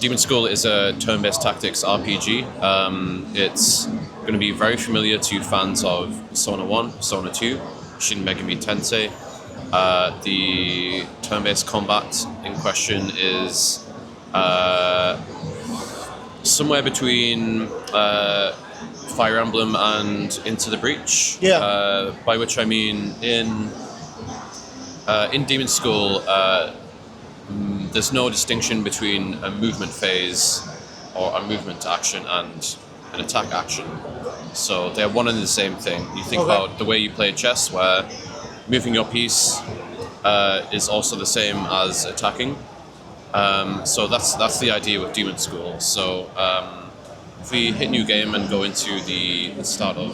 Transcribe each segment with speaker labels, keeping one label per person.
Speaker 1: Demonschool is a turn-based tactics RPG. It's going to be very familiar to fans of Persona 1, Persona 2, Shin Megami Tensei. The turn-based combat in question is somewhere between Fire Emblem and Into the Breach.
Speaker 2: Yeah.
Speaker 1: By which I mean in Demonschool, there's no distinction between a movement phase or a movement action and an attack action. So they're one and the same thing. You think about the way you play chess, where moving your piece is also the same as attacking. So that's the idea with Demonschool. So if we hit new game and go into the start of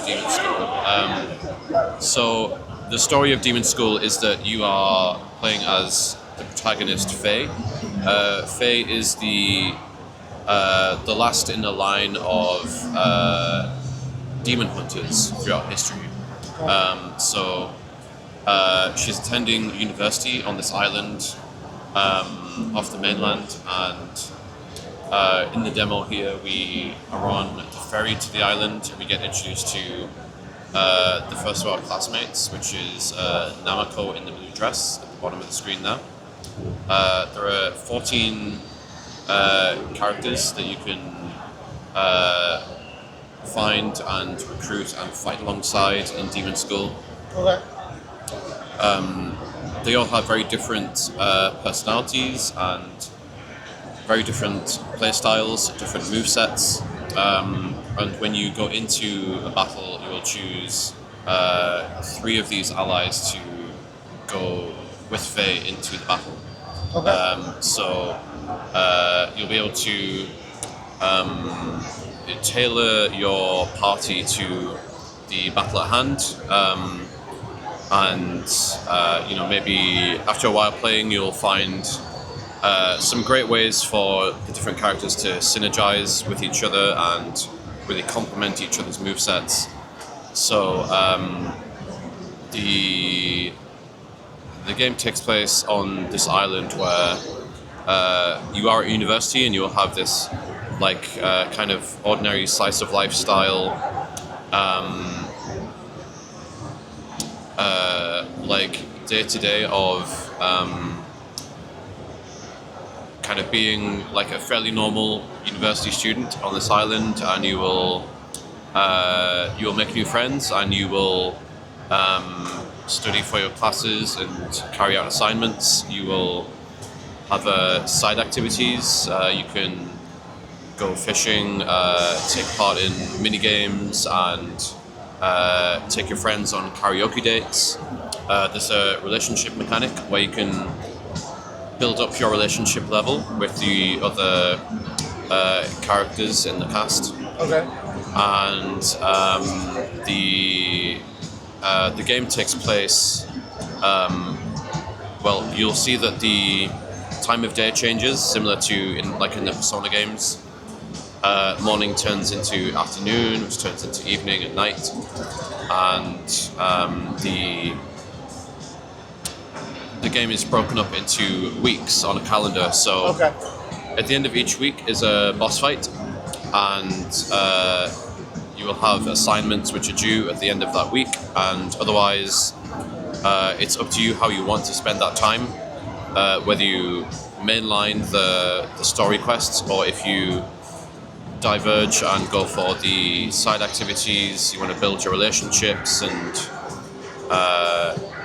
Speaker 1: Demonschool, so the story of Demonschool is that you are playing as the protagonist Faye. Faye is the last in the line of demon hunters throughout history. So she's attending university on this island off the mainland, and in the demo here we are on the ferry to the island, and we get introduced to the first of our classmates, which is Namako in the blue dress at the bottom of the screen there. There are 14 characters that you can find and recruit and fight alongside in Demonschool.
Speaker 2: Okay.
Speaker 1: They all have very different personalities and very different playstyles, different movesets. And when you go into a battle, you will choose 3 of these allies to go with Faye into the battle.
Speaker 2: Okay.
Speaker 1: So you'll be able to tailor your party to the battle at hand, and maybe after a while playing, you'll find some great ways for the different characters to synergize with each other and really complement each other's movesets. So the game takes place on this island where you are at university, and you'll have this kind of ordinary slice of lifestyle, day to day of kind of being like a fairly normal university student on this island, and you will make new friends, and you will study for your classes and carry out assignments. You will have side activities. You can go fishing, take part in mini games, and take your friends on karaoke dates. There's a relationship mechanic where you can build up your relationship level with the other characters in the cast.
Speaker 2: Okay.
Speaker 1: And the game takes place. You'll see that the time of day changes, similar to in the Persona games. Morning turns into afternoon, which turns into evening and night, and the game is broken up into weeks on a calendar. So at the end of each week is a boss fight, and you will have assignments which are due at the end of that week, and otherwise it's up to you how you want to spend that time, whether you mainline the story quests, or if you diverge and go for the side activities. You want to build your relationships and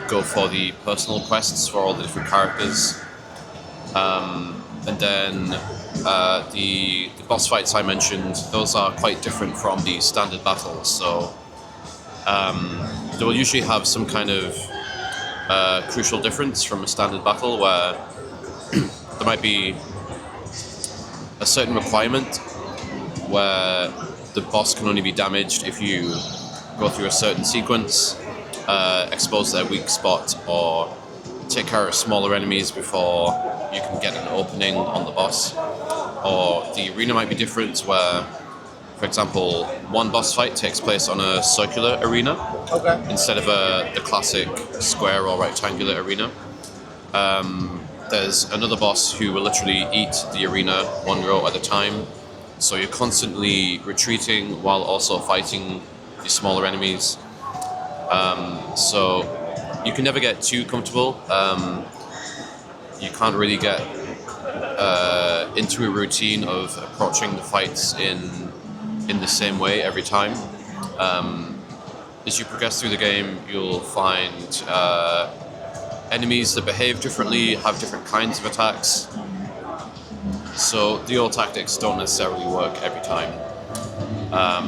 Speaker 1: go for the personal quests for all the different characters. And then the boss fights I mentioned, those are quite different from the standard battles. So they will usually have some kind of crucial difference from a standard battle, where there might be a certain requirement where the boss can only be damaged if you go through a certain sequence, expose their weak spot, or take care of smaller enemies before you can get an opening on the boss. Or the arena might be different, where, for example, one boss fight takes place on a circular arena instead of the classic square or rectangular arena. there's another boss who will literally eat the arena one row at a time. So you're constantly retreating while also fighting the smaller enemies. So you can never get too comfortable. You can't really get into a routine of approaching the fights in the same way every time. As you progress through the game, you'll find enemies that behave differently, have different kinds of attacks. So the old tactics don't necessarily work every time. At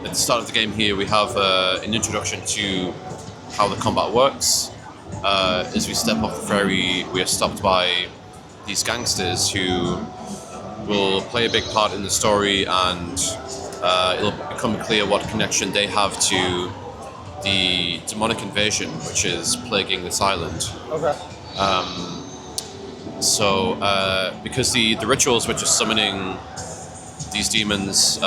Speaker 1: the start of the game here, we have an introduction to how the combat works. As we step off the ferry, we are stopped by these gangsters who will play a big part in the story, and it'll become clear what connection they have to the demonic invasion which is plaguing this island.
Speaker 2: Okay.
Speaker 1: Because the rituals which are summoning these demons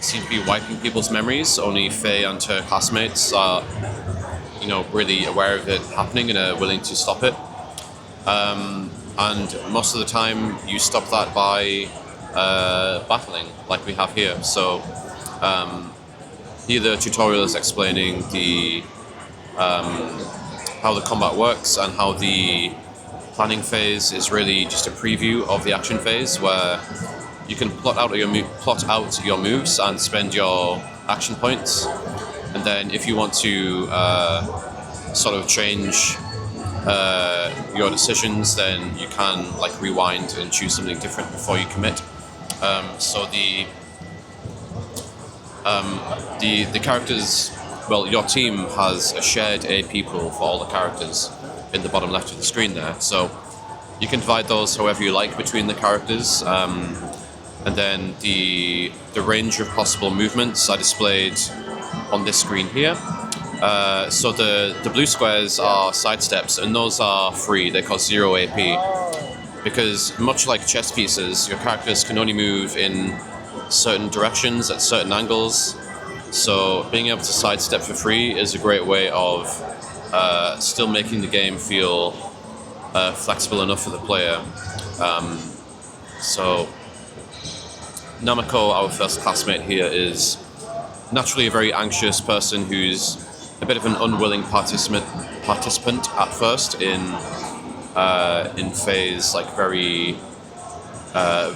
Speaker 1: seem to be wiping people's memories, only Faye and her classmates are, really aware of it happening and are willing to stop it. And most of the time, you stop that by battling, like we have here. So here the tutorial is explaining how the combat works, and how the planning phase is really just a preview of the action phase, where you can plot out your moves and spend your action points. And then if you want to sort of change your decisions, then you can rewind and choose something different before you commit. So the characters, your team has a shared AP pool for all the characters in the bottom left of the screen there. So you can divide those however you like between the characters, and then the range of possible movements are displayed on this screen here. So the blue squares are side steps, and those are free. They cost 0 AP. Because much like chess pieces, your characters can only move in certain directions at certain angles. So being able to sidestep for free is a great way of still making the game feel flexible enough for the player. So Namako, our first classmate here, is naturally a very anxious person who's a bit of an unwilling participant at first in Faye's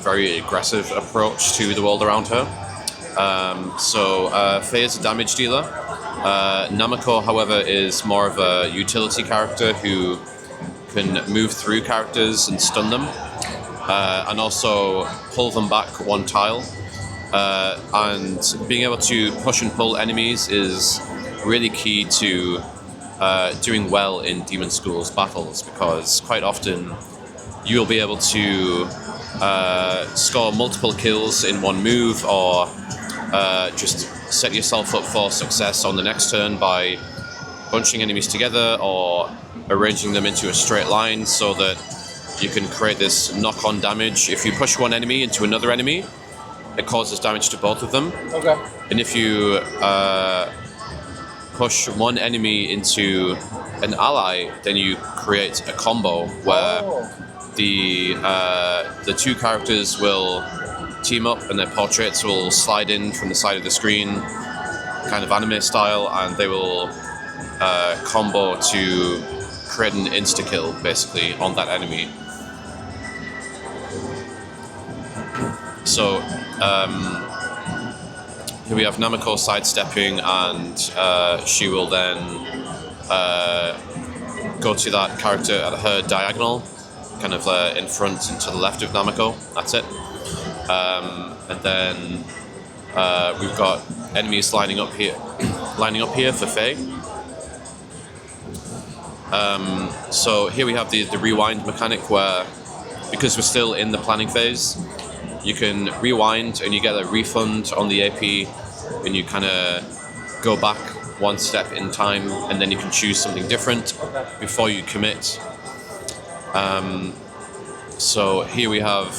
Speaker 1: very aggressive approach to the world around her. Faye is a damage dealer. Namako, however, is more of a utility character who can move through characters and stun them, and also pull them back one tile. And being able to push and pull enemies is really key to doing well in Demonschool's battles, because quite often you'll be able to score multiple kills in one move, or just set yourself up for success on the next turn by bunching enemies together or arranging them into a straight line so that you can create this knock-on damage. If you push one enemy into another enemy, it causes damage to both of them.
Speaker 2: Okay.
Speaker 1: And if you push one enemy into an ally, then you create a combo where the two characters will team up and their portraits will slide in from the side of the screen, kind of anime style, and they will combo to create an insta-kill, basically, on that enemy. So here we have Namako sidestepping, and she will then go to that character at her diagonal, kind of in front and to the left of Namako. That's it. And then we've got enemies lining up here for Faye. So here we have the rewind mechanic, where, because we're still in the planning phase, you can rewind and you get a refund on the AP, and you kind of go back one step in time, and then you can choose something different before you commit. So here we have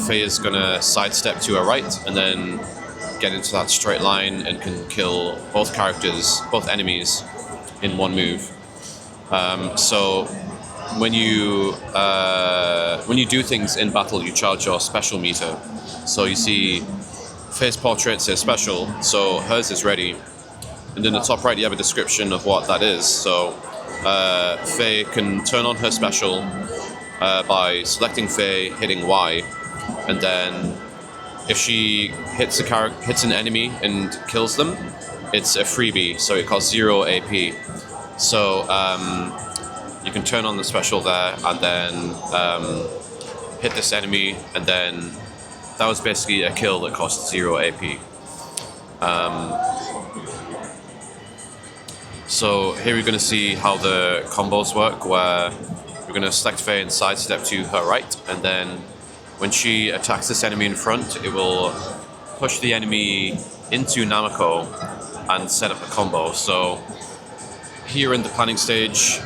Speaker 1: Faye is going to sidestep to her right and then get into that straight line and can kill both enemies in one move. So when you do things in battle, you charge your special meter. So you see Faye's portrait says special, so hers is ready. And in the top right, you have a description of what that is. So Faye can turn on her special by selecting Faye, hitting Y, and then if she hits an enemy and kills them, it's a freebie, so it costs 0 AP. So you can turn on the special there and then hit this enemy, and then that was basically a kill that cost 0 AP. So here we're going to see how the combos work, where we're going to select Faye and sidestep to her right, and then when she attacks this enemy in front, it will push the enemy into Namako and set up a combo. So here in the planning stage,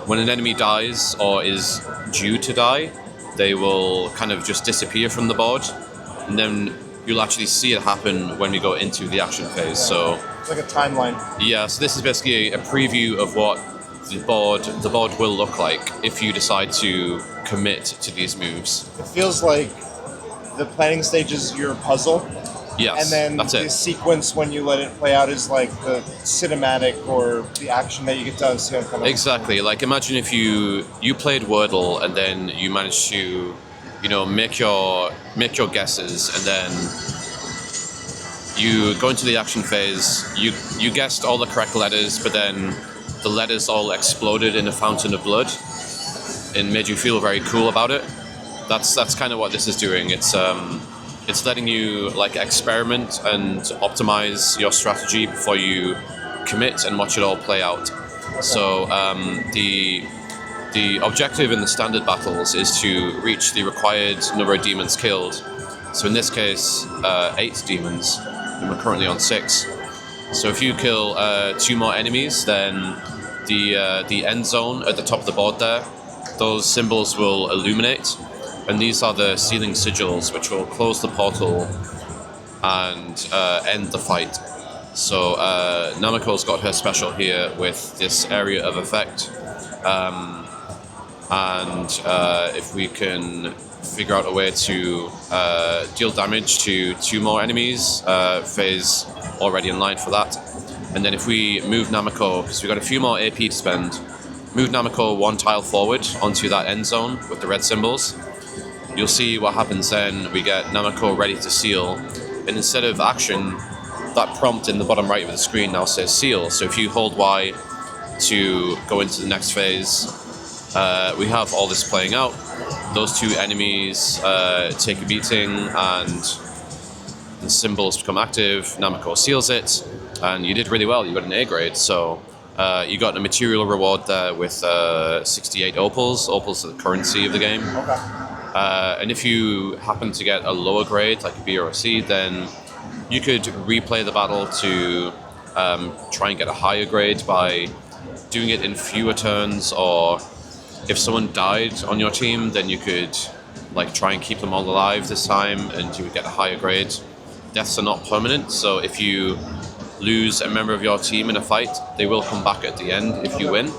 Speaker 1: when an enemy dies or is due to die, they will kind of just disappear from the board, and then you'll actually see it happen when we go into the action phase. So
Speaker 2: it's like a timeline.
Speaker 1: Yeah, so this is basically a preview of what the board will look like if you decide to commit to these moves.
Speaker 2: It feels like the planning stage is your puzzle.
Speaker 1: Yes,
Speaker 2: and then
Speaker 1: that's
Speaker 2: the sequence when you let it play out is like the cinematic or the action that you get to see.
Speaker 1: Exactly. Like imagine if you played Wordle and then you managed to, make your guesses, and then you go into the action phase. You guessed all the correct letters, but then the letters all exploded in a fountain of blood and made you feel very cool about it. That's kind of what this is doing. It's letting you like experiment and optimize your strategy before you commit and watch it all play out. So the objective in the standard battles is to reach the required number of demons killed. So in this case, 8 demons, and we're currently on 6. So if you kill 2 more enemies, then the end zone at the top of the board there, those symbols will illuminate. And these are the sealing sigils, which will close the portal and end the fight. So Namako's got her special here with this area of effect. If we can figure out a way to deal damage to 2 more enemies, Faye's already in line for that. And then if we move Namako, because we've got a few more AP to spend, move Namako 1 tile forward onto that end zone with the red symbols. You'll see what happens then. We get Namako ready to seal, and instead of action, that prompt in the bottom right of the screen now says seal. So if you hold Y to go into the next phase, we have all this playing out. Those 2 enemies take a beating, and the symbols become active. Namako seals it, and you did really well. You got an A grade. So you got a material reward there with 68 opals. Opals are the currency of the game.
Speaker 2: Okay.
Speaker 1: And if you happen to get a lower grade, like a B or a C, then you could replay the battle to try and get a higher grade by doing it in fewer turns, or if someone died on your team, then you could try and keep them all alive this time, and you would get a higher grade. Deaths are not permanent, so if you lose a member of your team in a fight, they will come back at the end if you win.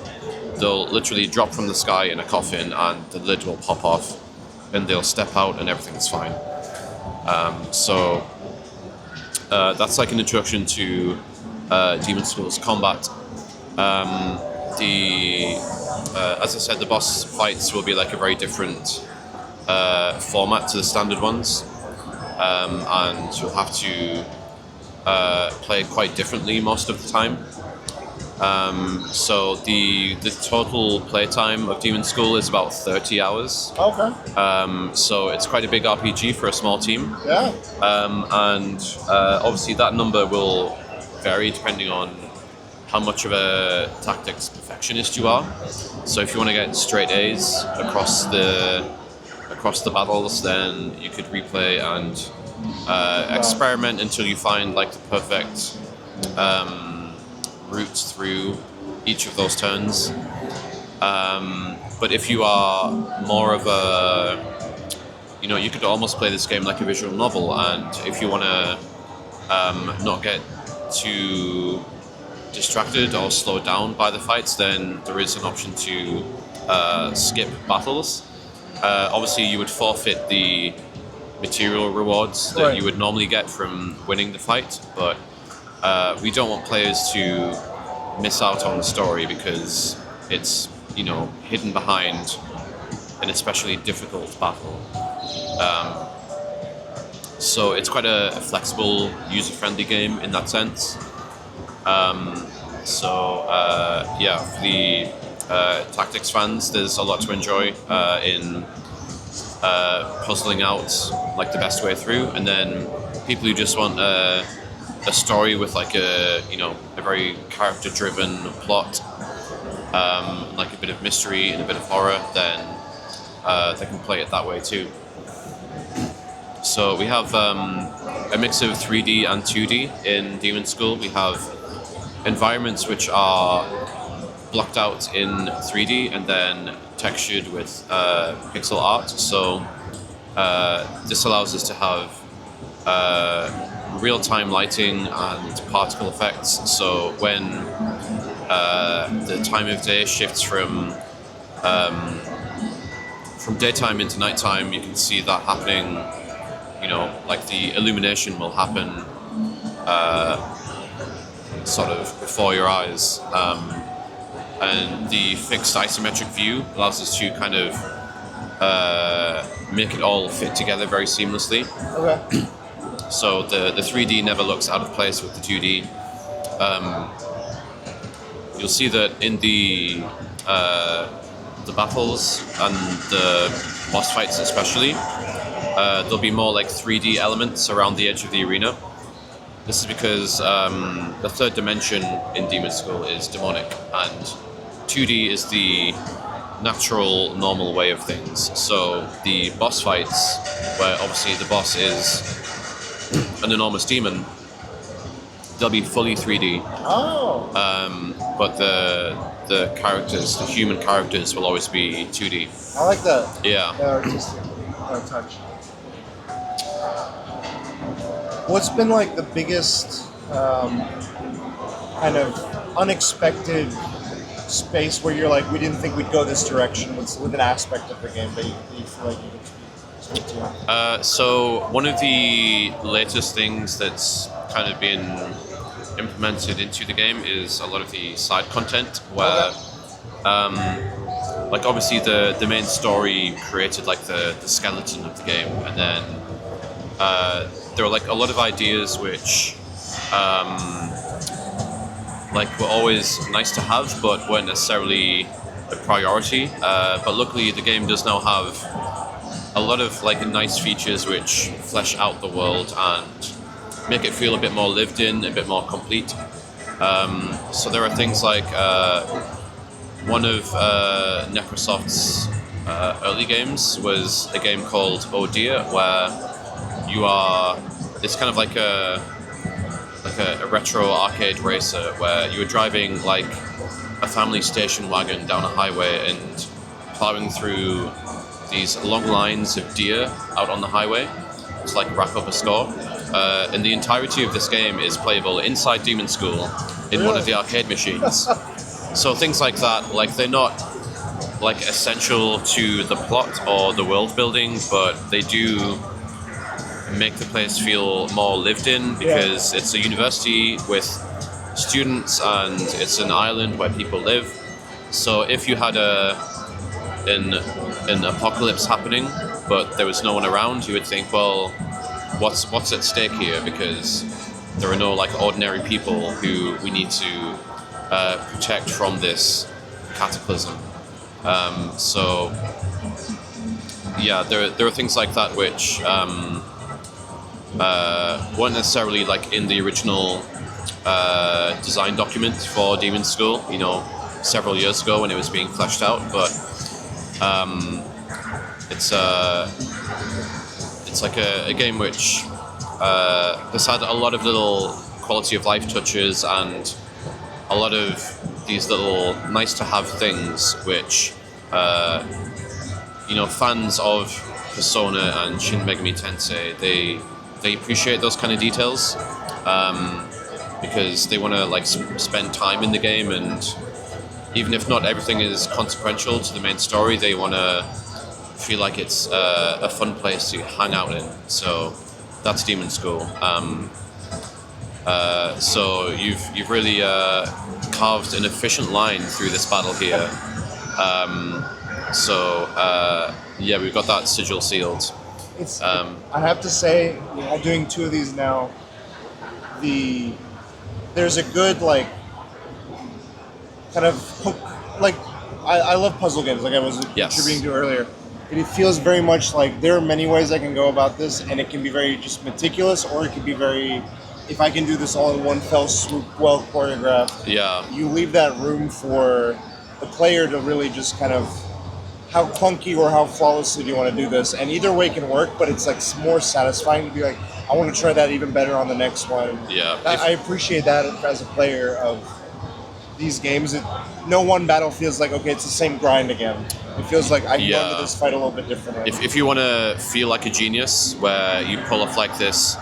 Speaker 1: They'll literally drop from the sky in a coffin, and the lid will pop off, and they'll step out and everything's fine. So that's like an introduction to Demonschool's combat. As I said, the boss fights will be like a very different format to the standard ones, and you'll have to play it quite differently most of the time. So the total playtime of Demonschool is about 30 hours.
Speaker 2: Okay.
Speaker 1: So it's quite a big RPG for a small team.
Speaker 2: Yeah.
Speaker 1: Obviously that number will vary depending on how much of a tactics perfectionist you are. So if you want to get straight A's across the battles, then you could replay and experiment until you find the perfect route through each of those turns. But if you are more of a, you could almost play this game like a visual novel, and if you want to not get too distracted or slowed down by the fights, then there is an option to skip battles. Obviously, you would forfeit the material rewards that you would normally get from winning the fight, but we don't want players to miss out on the story because it's, you know, hidden behind an especially difficult battle. So it's quite a flexible, user-friendly game in that sense. Yeah, for the tactics fans, there's a lot to enjoy in puzzling out like the best way through, and then people who just want a story with like a very character-driven plot, like a bit of mystery and a bit of horror, then they can play it that way too. So we have a mix of 3D and 2D in Demonschool. We have environments which are blocked out in 3D and then textured with pixel art. So this allows us to have real-time lighting and particle effects. So when the time of day shifts from daytime into nighttime, you can see that happening. You know, like the illumination will happen sort of before your eyes. And the fixed isometric view allows us to kind of make it all fit together very seamlessly.
Speaker 2: Okay.
Speaker 1: So the 3D never looks out of place with the 2D. You'll see that in the battles and the boss fights especially, there'll be more like 3D elements around the edge of the arena. This is because the third dimension in Demonschool is demonic, and 2D is the natural, normal way of things. So the boss fights, where obviously the boss is an enormous demon, they'll be fully 3D.
Speaker 2: Oh.
Speaker 1: But the characters, the human characters, will always be 2D.
Speaker 2: I like that.
Speaker 1: Yeah.
Speaker 2: Artistic touch. What's been like the biggest kind of unexpected space where you're like, we didn't think we'd go this direction with an aspect of the game that you feel like you can speak to?
Speaker 1: So one of the latest things that's kind of been implemented into the game is a lot of the side content where like obviously the main story created like the skeleton of the game, and then there are like a lot of ideas which like were always nice to have but weren't necessarily a priority, but luckily the game does now have a lot of like nice features which flesh out the world and make it feel a bit more lived in, a bit more complete. So there are things like one of Necrosoft's early games was a game called Oh Dear, where you are, it's kind of like a retro arcade racer where you were driving like a family station wagon down a highway and plowing through these long lines of deer out on the highway to like rack up a score. And the entirety of this game is playable inside Demonschool in one of the arcade machines. So things like that, like they're not like essential to the plot or the world building, but they do make the place feel more lived in because it's a university with students and it's an island where people live. So if you had an apocalypse happening but there was no one around, you would think, well, what's at stake here, because there are no like ordinary people who we need to protect from this cataclysm. So yeah, there are things like that which weren't necessarily like in the original design document for Demonschool, you know, several years ago when it was being fleshed out, but it's like a game which has had a lot of little quality of life touches and a lot of these little nice to have things which you know, fans of Persona and Shin Megami Tensei, they appreciate those kind of details. because they want to like spend time in the game, and even if not everything is consequential to the main story, they want to feel like it's a fun place to hang out in. So that's Demonschool. So you've really carved an efficient line through this battle here. Yeah, we've got that sigil sealed.
Speaker 2: I have to say, doing 2 of these now, there's a good like kind of hook. Like I love puzzle games, like I was contributing to earlier. It feels very much like there are many ways I can go about this, and it can be very just meticulous, or it can be very, if I can do this all in one fell swoop, well choreographed.
Speaker 1: Yeah.
Speaker 2: You leave that room for the player to really just kind of, how clunky or how flawlessly do you want to do this? And either way can work, but it's like more satisfying to be like, I want to try that even better on the next one.
Speaker 1: Yeah.
Speaker 2: I appreciate that as a player of these games. No one battle feels like, okay, it's the same grind again. It feels like I can go into this fight a little bit differently.
Speaker 1: If you want to feel like a genius, where you pull off like this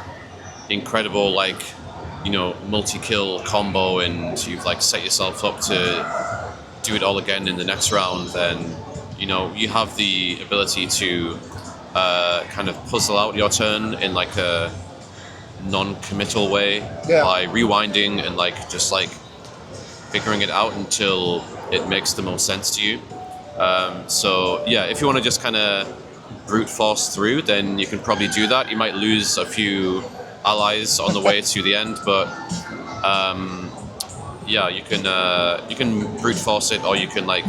Speaker 1: incredible, like, you know, multi-kill combo, and you've like set yourself up to do it all again in the next round, then you know you have the ability to kind of puzzle out your turn in like a non-committal way by rewinding and like just like figuring it out until it makes the most sense to you. So yeah, if you want to just kind of brute force through, then you can probably do that. You might lose a few allies on the way to the end, but yeah, you can brute force it, or you can like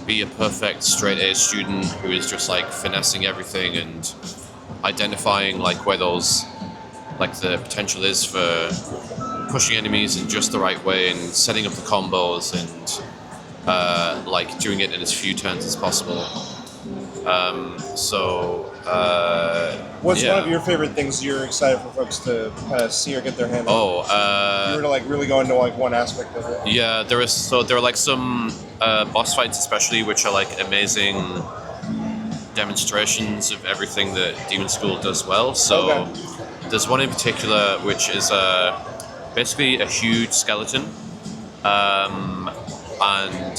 Speaker 1: be a perfect straight A student who is just like finessing everything and identifying like where those like the potential is for pushing enemies in just the right way and setting up the combos and like doing it in as few turns as possible. What's
Speaker 2: one of your favorite things you're excited for folks to kind of see or get their hand on? You were to like really go into like one aspect of it.
Speaker 1: Yeah, there are like some boss fights especially which are like amazing demonstrations of everything that Demonschool does well. So there's one in particular which is basically a huge skeleton, and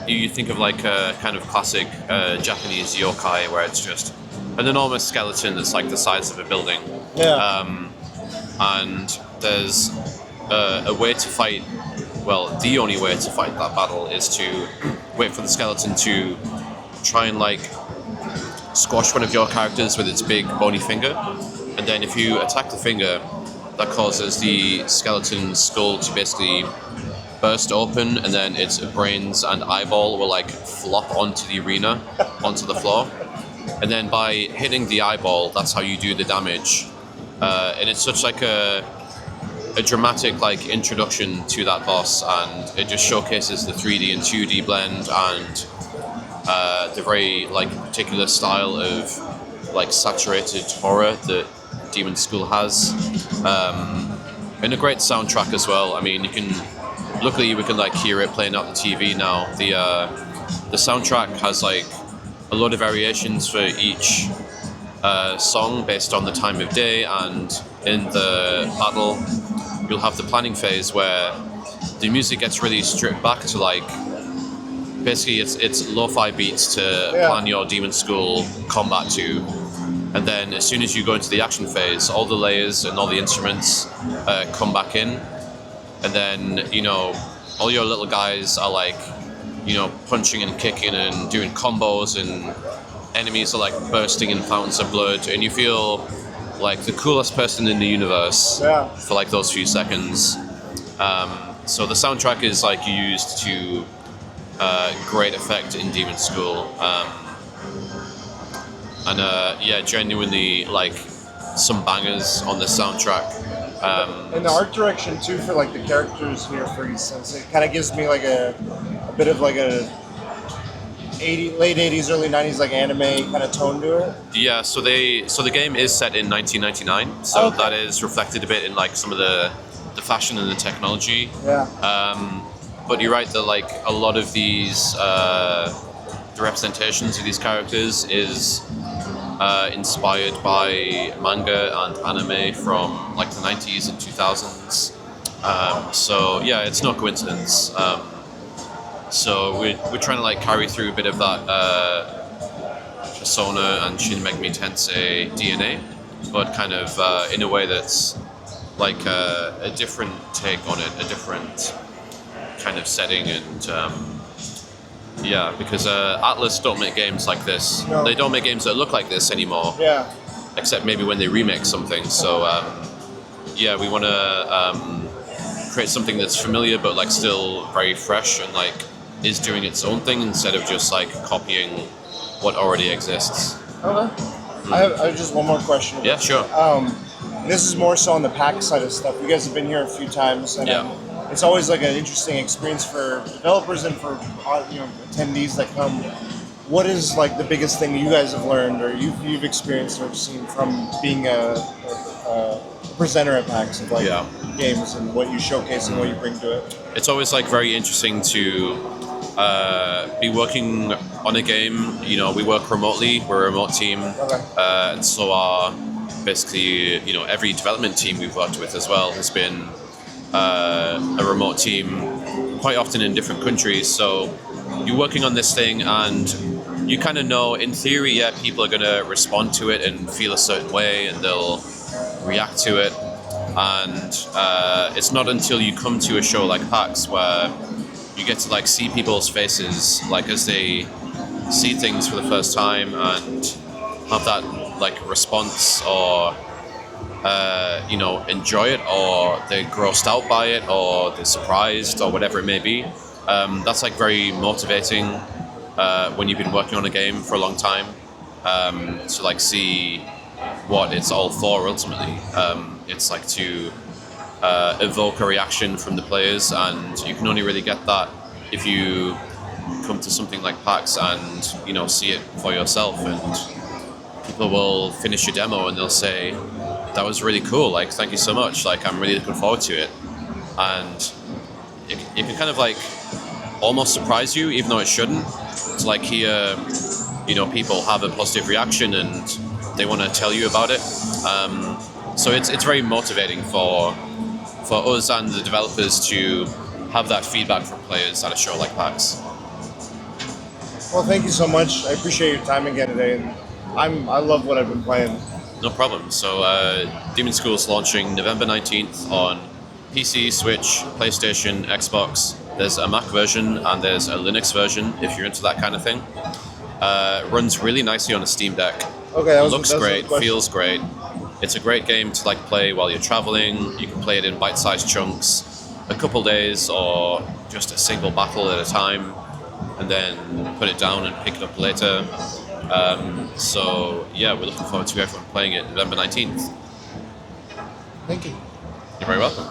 Speaker 1: you think of like a kind of classic Japanese yokai where it's just an enormous skeleton that's like the size of a building. And there's a way to fight, well, the only way to fight that battle is to wait for the skeleton to try and like squash one of your characters with its big bony finger, and then if you attack the finger, that causes the skeleton's skull to basically burst open, and then its brains and eyeball will like flop onto the arena, onto the floor. And then by hitting the eyeball, that's how you do the damage. And it's such like a dramatic like introduction to that boss, and it just showcases the 3D and 2D blend and the very like particular style of like saturated horror that Demonschool has. And a great soundtrack as well. I mean, luckily we can like hear it playing out the TV now. The soundtrack has like a lot of variations for each song based on the time of day, and in the battle you'll have the planning phase where the music gets really stripped back to like basically it's lo-fi beats to plan your Demonschool combat to, and then as soon as you go into the action phase, all the layers and all the instruments come back in, and then you know all your little guys are like, you know, punching and kicking and doing combos, and enemies are like bursting in fountains of blood, and you feel like the coolest person in the universe for like those few seconds. So the soundtrack is like used to great effect in Demonschool, and yeah, genuinely like some bangers on the soundtrack.
Speaker 2: And the art direction too for like the characters here, for instance, it kind of gives me like a bit of like a late 80s, early 90s like anime kind of tone to it.
Speaker 1: Yeah, so the game is set in 1999, so that is reflected a bit in like some of the fashion and the technology. But you're right that like a lot of these the representations of these characters is inspired by manga and anime from like the 90s and 2000s. So yeah, it's no coincidence. So we're trying to like carry through a bit of that Persona and Shin Megami Tensei DNA, but kind of in a way that's like a different take on it, a different kind of setting, and yeah, because Atlas don't make games like this.
Speaker 2: No.
Speaker 1: They don't make games that look like this anymore.
Speaker 2: Yeah.
Speaker 1: Except maybe when they remake something. So yeah, we want to create something that's familiar but like still very fresh and like is doing its own thing instead of just like copying what already exists.
Speaker 2: Okay. I have just one more question.
Speaker 1: Yeah, sure.
Speaker 2: This is more so on the PAX side of stuff. You guys have been here a few times, and it's always like an interesting experience for developers and for attendees that come. What is like the biggest thing you guys have learned or you've experienced or seen from being a presenter at PAX of like games and what you showcase and what you bring to it?
Speaker 1: It's always like very interesting to be working on a game. You know, we work remotely. We're a remote team, and so are basically every development team we've worked with as well has been a remote team, quite often in different countries. So you're working on this thing and you kind of know, in theory, people are going to respond to it and feel a certain way and they'll react to it. And it's not until you come to a show like PAX where you get to like see people's faces, like as they see things for the first time and have that like response, or enjoy it, or they're grossed out by it, or they're surprised, or whatever it may be. That's like very motivating when you've been working on a game for a long time, to like see what it's all for ultimately. It's like to evoke a reaction from the players, and you can only really get that if you come to something like PAX and see it for yourself. And people will finish your demo and they'll say, "That was really cool, like thank you so much, like I'm really looking forward to it." And it can kind of like almost surprise you, even though it shouldn't, to like hear people have a positive reaction and they want to tell you about it. So it's very motivating for us and the developers to have that feedback from players at a show like PAX.
Speaker 2: Well, thank you so much. I appreciate your time again today, and I love what I've been playing.
Speaker 1: No problem. So Demonschool is launching November 19th on PC, Switch, PlayStation, Xbox. There's a Mac version and there's a Linux version if you're into that kind of thing. Runs really nicely on a Steam Deck.
Speaker 2: Okay,
Speaker 1: looks great, feels great. It's a great game to like play while you're traveling. You can play it in bite-sized chunks, a couple days, or just a single battle at a time, and then put it down and pick it up later. So yeah, we're looking forward to everyone playing it November 19th.
Speaker 2: Thank you.
Speaker 1: You're very welcome.